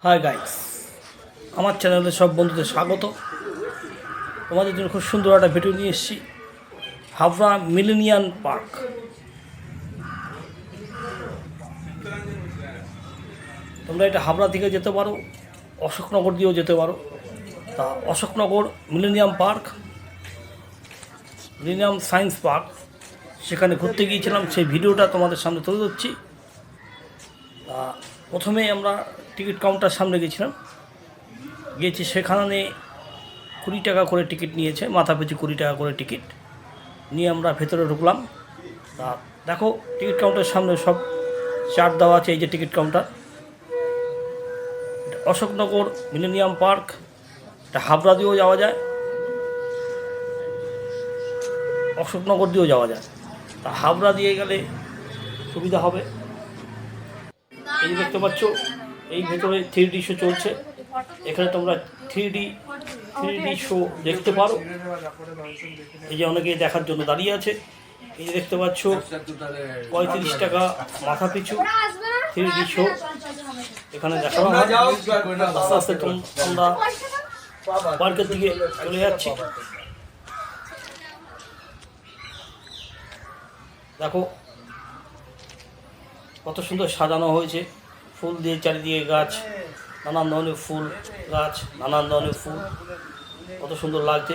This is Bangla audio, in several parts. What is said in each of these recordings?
হাই গাইস, আমার চ্যানেলে সব বন্ধুদের স্বাগত। তোমাদের জন্য খুব সুন্দর একটা ভিডিও নিয়ে এসেছি। Habra millennium park. তোমরা এটা হাবড়া থেকে যেতে পারো, অশোকনগর দিয়েও যেতে পারো। তা Ashoknagar millennium park, millennium science park, সেখানে ঘুরতে গিয়েছিলাম। সেই ভিডিওটা তোমাদের সামনে তুলে ধরছি। তা প্রথমে আমরা টিকিট কাউন্টার সামনে গেছিলাম। সেখানে 20 টাকা করে টিকিট নিয়েছে, মাথা পিছু 20 টাকা করে টিকিট নিয়ে আমরা ভেতরে ঢুকলাম। তা দেখো, টিকিট কাউন্টারের সামনে সব চার্ট দেওয়া আছে। এই যে ticket counter, Ashoknagar millennium park. এটা হাবড়া দিয়েও যাওয়া যায়, অশোকনগর দিয়েও যাওয়া যায়। তা হাবড়া দিয়ে গেলে সুবিধা হবে। এই যে দেখতে পাচ্ছ, এই ভেতরে 3D শো চলছে। এখানে তোমরা 3D শো দেখতে পারো। এই যে অনেকে দেখার জন্য দাঁড়িয়ে আছে। এই যে দেখতে পাচ্ছ, 35 টাকা মাথা পিছু 3D শো এখানে দেখানো হয়। আস্তে আস্তে আমরা পার্কের দিকে চলে যাচ্ছি। দেখো কত সুন্দর সাজানো হয়েছে, ফুল দিয়ে চারিদিকে গাছ, নানান ধরনের ফুল গাছ, নানান ধরনের ফুল, কত সুন্দর লাগছে।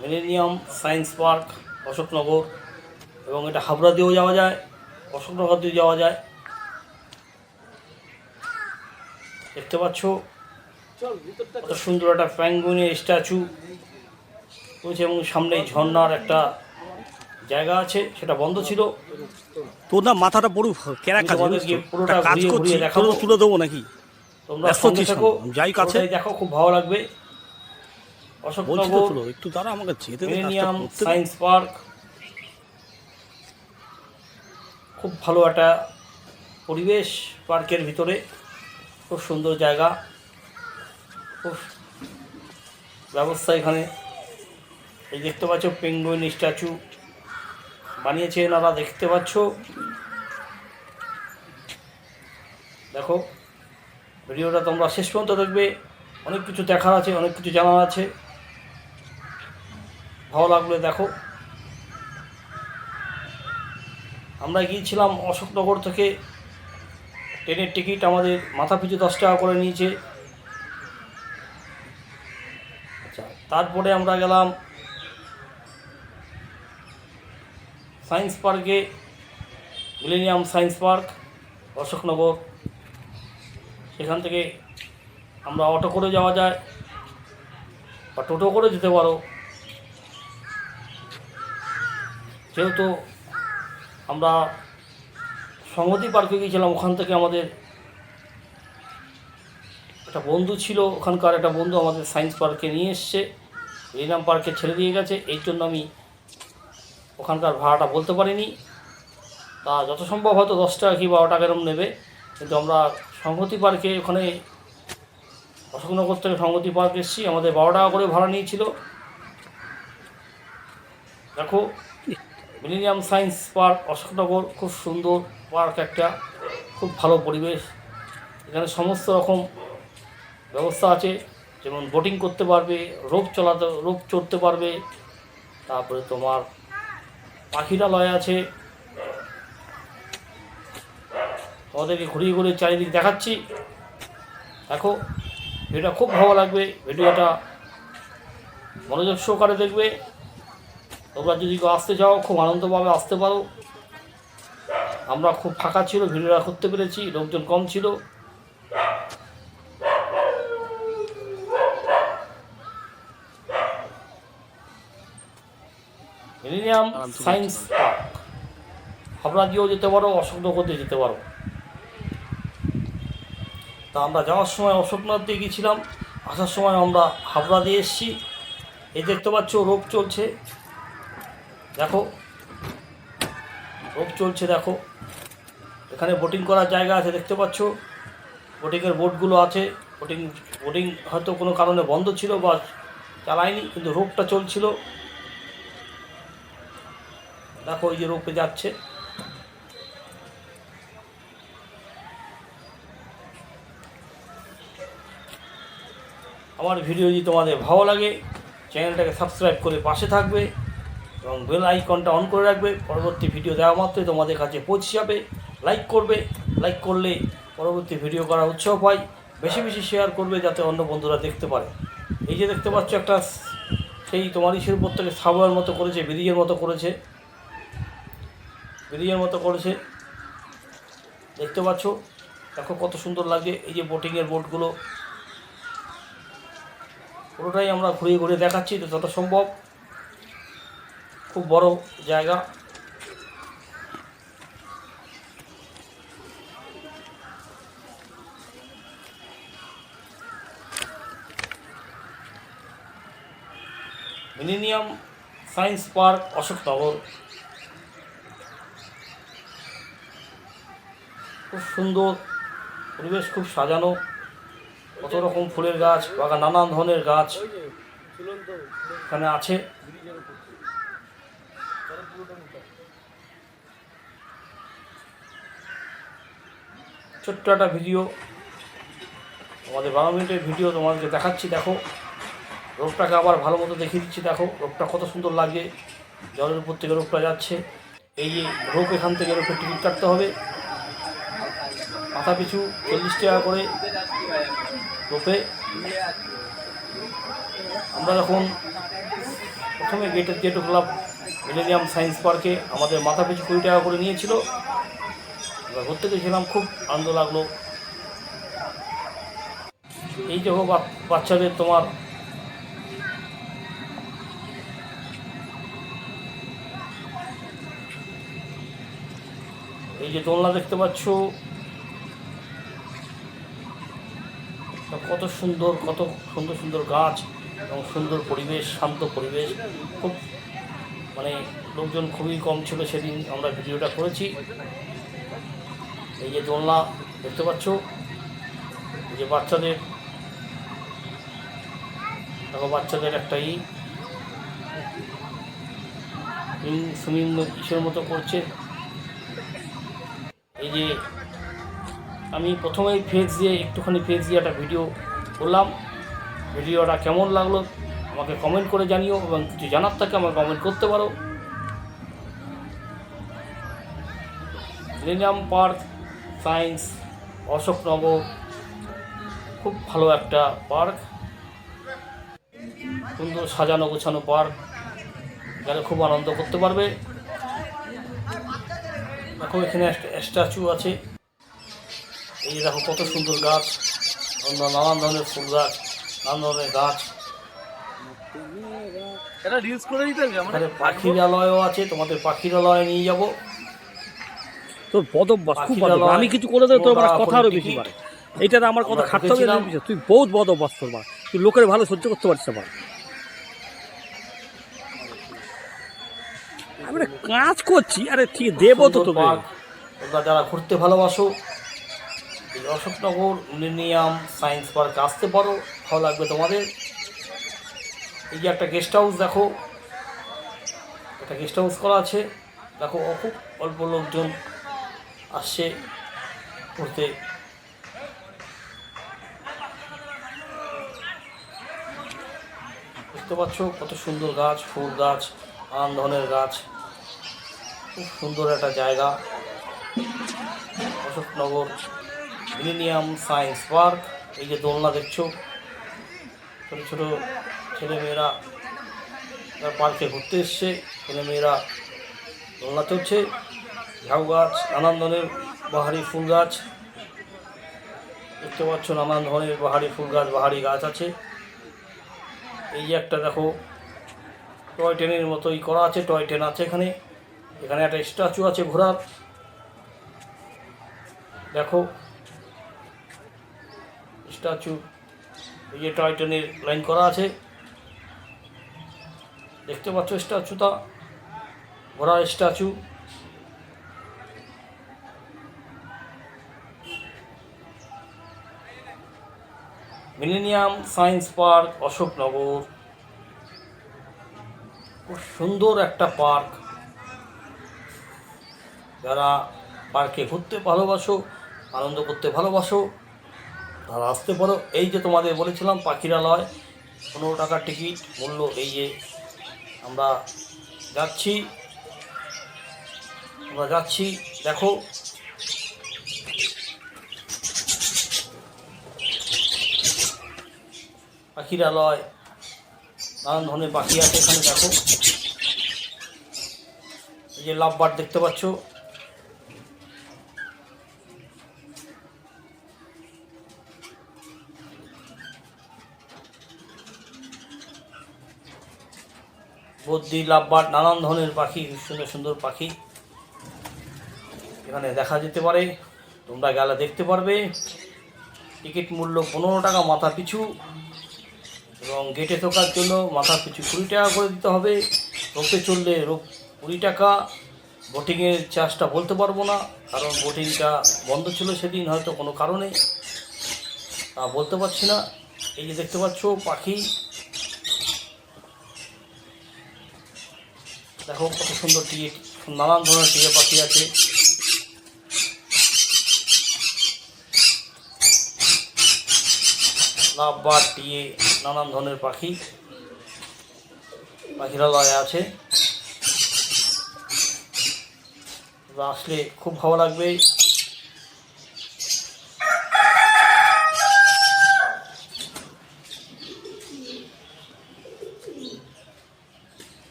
Millennium science park, Ashoknagar. এবং এটা হাবড়া দিয়েও যাওয়া যায়, অশোকনগর দিয়েও যাওয়া যায়। দেখতে পাচ্ছ কত সুন্দর একটা পেঙ্গুইনের স্ট্যাচু রয়েছে, এবং সামনে ঝর্ণার একটা জায়গা আছে, সেটা বন্ধ ছিল। তোর না মাথাটা পুরো কেরা কাজ, পুরোটা কাজ করছি, দেখাবো, তুলে দেবো নাকি? তোমরা সঙ্গে থাকো, যাই কাছে দেখো, খুব ভালো লাগবে। অশোকনগর একটু দাঁড়া, আমাকে যেতে দে। মিলেনিয়াম সায়েন্স পার্ক, খুব ভালো একটা পরিবেশ পার্কের ভিতরে, খুব সুন্দর জায়গা, খুব ব্যবস্থা এখানে। এই দেখতে পাচ্ছ পেঙ্গুইন স্ট্যাচু বানিয়েছে এনারা, দেখতে পাচ্ছ। দেখো, ভিডিওটা তোমরা শেষ পর্যন্ত দেখবে, অনেক কিছু দেখার আছে, অনেক কিছু জানার আছে। ভালো লাগলে দেখো। আমরা গিয়েছিলাম অশোকনগর থেকে, ট্রেনের টিকিট আমাদের মাথা পিছু 10 টাকা করে নিয়েছে। আচ্ছা, তারপরে আমরা গেলাম সায়েন্স পার্কে, মিলেনিয়াম সায়েন্স পার্ক অশোকনগর। সেখান থেকে আমরা অটো করে যাওয়া যায় বা টোটো করে যেতে পারো। যেহেতু আমরা সংহতি পার্কে গিয়েছিলাম, ওখান থেকে আমাদের একটা বন্ধু ছিল, ওখানকার একটা বন্ধু আমাদের সায়েন্স পার্কে নিয়ে এসছে, মিলেনিয়াম পার্কে ছেড়ে দিয়ে গেছে। এই জন্য আমি ওখানকার ভাড়াটা বলতে পারিনি। তা যত সম্ভব হয়তো 10 টাকা কি 12 টাকা এরকম নেবে। কিন্তু আমরা সংহতি পার্কে, ওখানে অশোকনগর থেকে সংহতি পার্ক এসেছি, আমাদের 12 টাকা করে ভাড়া নিয়েছিল। দেখো, মিলেনিয়াম সায়েন্স পার্ক অশোকনগর, খুব সুন্দর পার্ক একটা, খুব ভালো পরিবেশ। এখানে সমস্ত রকম ব্যবস্থা আছে, যেমন বোটিং করতে পারবে, রোপ চড়তে পারবে, তারপরে তোমার পাখিরালয় আছে। তোমাদেরকে ঘুরিয়ে ঘুরিয়ে চারিদিক দেখাচ্ছি। দেখো, ভিডিওটা খুব ভালো লাগবে, ভিডিওটা মনোযোগ সহকারে দেখবে। তোমরা যদি কেউ আসতে চাও, খুব আনন্দভাবে আসতে পারো। আমরা খুব ফাঁকা ছিল, ভিডিওটা করতে পেরেছি, লোকজন কম ছিল। মিলেনিয়াম সায়েন্স পার্ক, হাবড়া দিয়েও যেতে পারো, অশোকনগর দিয়ে যেতে পারো। তা আমরা যাওয়ার সময় অশোকনগর দিয়ে গিয়েছিলাম, আসার সময় আমরা হাবড়া দিয়ে এসেছি। এই দেখতে পাচ্ছ রোপ চলছে, দেখো রোপ চলছে। দেখো, এখানে বোটিং করার জায়গা আছে, দেখতে পাচ্ছ বোটিংয়ের বোটগুলো আছে। বোটিং হয়তো কোনো কারণে বন্ধ ছিল বা চালায়নি, কিন্তু রোপটা চলছিল। দেখো, এই যে রোপে যাচ্ছে। আমার ভিডিও যদি তোমাদের ভালো লাগে চ্যানেলটাকে সাবস্ক্রাইব করে পাশে থাকবে এবং বেল আইকনটা অন করে রাখবে। পরবর্তী ভিডিও দেওয়া মাত্রই তোমাদের কাছে পৌঁছে যাবে। লাইক করবে, লাইক করলে পরবর্তী ভিডিও করার উৎসাহ পাই। বেশি বেশি শেয়ার করবে যাতে অন্য বন্ধুরা দেখতে পারে। এই যে দেখতে পাচ্ছ একটা সেই তোমার ইসের উপর থেকে সাবওয়ের মতো করেছে, ব্রিজের মতো করেছে, ব্রিজের মতো করেছে, দেখতে পাচ্ছ। দেখো কত সুন্দর লাগে। এই যে বোটিংয়ের বোটগুলো পুরোটাই আমরা ঘুরিয়ে ঘুরিয়ে দেখাচ্ছি যতটা সম্ভব। খুব বড় জায়গা। Millennium science park, Ashoknagar. খুব সুন্দর পরিবেশ, খুব সাজানো, কত রকম ফুলের গাছ, বাগান, নানান ধরনের গাছ এখানে আছে। ছোট্ট একটা ভিডিও, আমাদের 12 মিনিটের ভিডিও তোমাদেরকে দেখাচ্ছি। দেখো রোগটাকে আবার ভালো মতো দেখিয়ে দিচ্ছি। দেখো রোগটা কত সুন্দর লাগে, জলের উপর থেকে রোগটা যাচ্ছে। এই যে রোপ, এখান থেকে রোপের টিকিট কাটতে হবে, মাথা পিছু 40 টাকা করে রোপে। আমরা যখন প্রথমে গেটে ঢুকলাম মিলেনিয়াম সায়েন্স পার্কে, আমাদের মাথা পিছু 20 টাকা করে নিয়েছিল। আমরা ঘুরতে গেছিলাম, খুব আনন্দ লাগলো। এই দেখো বাচ্চাদের তোমার এই যে দোলনা দেখতে পাচ্ছ, কত সুন্দর, কত সুন্দর সুন্দর গাছ এবং সুন্দর পরিবেশ, শান্ত পরিবেশ। খুব মানে লোকজন খুবই কম ছিল সেদিন আমরা ভিডিওটা করেছি। এই যে দোলনা দেখতে পাচ্ছ, এই যে বাচ্চাদের, দেখো বাচ্চাদের একটা সুইমিং ইসের মতো করছে। এই যে আমি প্রথমেই একটুখানি ফেস দিয়ে একটা ভিডিও করলাম। ভিডিওটা কেমন লাগলো আমাকে কমেন্ট করে জানিও, এবং কিছু জানার থাকে আমাকে কমেন্ট করতে পারো। মিলেনিয়াম পার্ক সায়েন্স, অশোকনগর, খুব ভালো একটা পার্ক, সুন্দর সাজানো গোছানো পার্ক, গেলে খুব আনন্দ করতে পারবে। দেখো এখানে একটা স্ট্যাচু আছে। এই যে দেখো কত সুন্দর গাছ, নানান ধরনের ফুল গাছ, নানান ধরনের গাছ। এখানে পাখিরালয়ও আছে, তোমাদের পাখিরালয়ে নিয়ে যাবো। তোর বদভ্যাস, খুব বদভ্যাস। আমি কিছু করে দেবো তোর কথা আরো বেশি পারে। এইটাতে আমার কথা খাটতে হবে না। তুই বহুত বদভ্যাস তোর মা, তুই লোকের ভালো সহ্য করতে পারছিস না। আমি কাজ করছি, আরে ঠিক দেবো তো তোকে। তোমরা যারা ঘুরতে ভালোবাসো এই অশোকনগর মিলেনিয়াম সায়েন্স পার্কে আসতে পারো, ভালো লাগবে তোমাদের। এই যে একটা গেস্ট হাউস, দেখো একটা গেস্ট হাউস করা আছে। দেখো খুব অল্প লোকজন আসছে ঘুরতে। দেখতে পাচ্ছ কত সুন্দর গাছ, ফুল গাছ, নানান ধরনের গাছ, খুব সুন্দর একটা জায়গা। Ashoknagar millennium science park. এই যে দোলনা দেখছো, ছোটো ছোটো ছেলেমেয়েরা পার্কে ঘুরতে এসছে। ছেলেমেয়েরা দোলনা চড়ছে, ঝাউ গাছ, নানান ধরনের বাহারি ফুল গাছ দেখতে পাচ্ছ, নানান ধরনের বাহারি ফুল গাছ, বাহারি গাছ আছে। এই যে একটা দেখো টয় ট্রেনের মতোই করা আছে, টয় ট্রেন আছে এখানে। এখানে একটা স্ট্যাচু আছে ঘোড়ার, দেখো স্ট্যাচু। এই যে টয় ট্রেনের লাইন করা আছে, দেখতে পাচ্ছ স্ট্যাচুটা, ঘোড়ার statue. Millennium science park, Ashoknagar, খুব সুন্দর একটা পার্ক। যারা পার্কে ঘুরতে ভালোবাসো, আনন্দ করতে ভালোবাসো, আর আসতে পারো। এই যে তোমাদের বলেছিলাম পাখিরালয়, 15 টাকার টিকিট মূল্য। এই যে আমরা যাচ্ছি দেখো পাখিরালয়, নানান ধরনের পাখি আছে এখানে। দেখো এই যে লাভ বার্ড দেখতে পাচ্ছ, বদ্রি, লাভ বার্ড, নানান ধরনের পাখি, সুন্দর সুন্দর পাখি এখানে দেখা যেতে পারে। তোমরা গেলে দেখতে পারবে। টিকিট মূল্য 15 টাকা মাথা পিছু, এবং গেটে ঢোকার জন্য মাথা পিছু 20 টাকা করে দিতে হবে। ঢুকতে চললে 20 টাকা। বোটিংয়ের চার্জটা বলতে পারবো না, কারণ বোটিংটা বন্ধ ছিল সেদিন, হয়তো কোনো কারণে বলতে পারছি না। এই যে দেখতে পাচ্ছ পাখি, দেখো কত সুন্দর টিয়ে, নানান ধরনের টিয়ে পাখি আছে। লাভ বার্ড, টিয়ে, নানান ধরনের পাখি পাখিরালয়ে আছে। আসলে খুব ভালো লাগবে।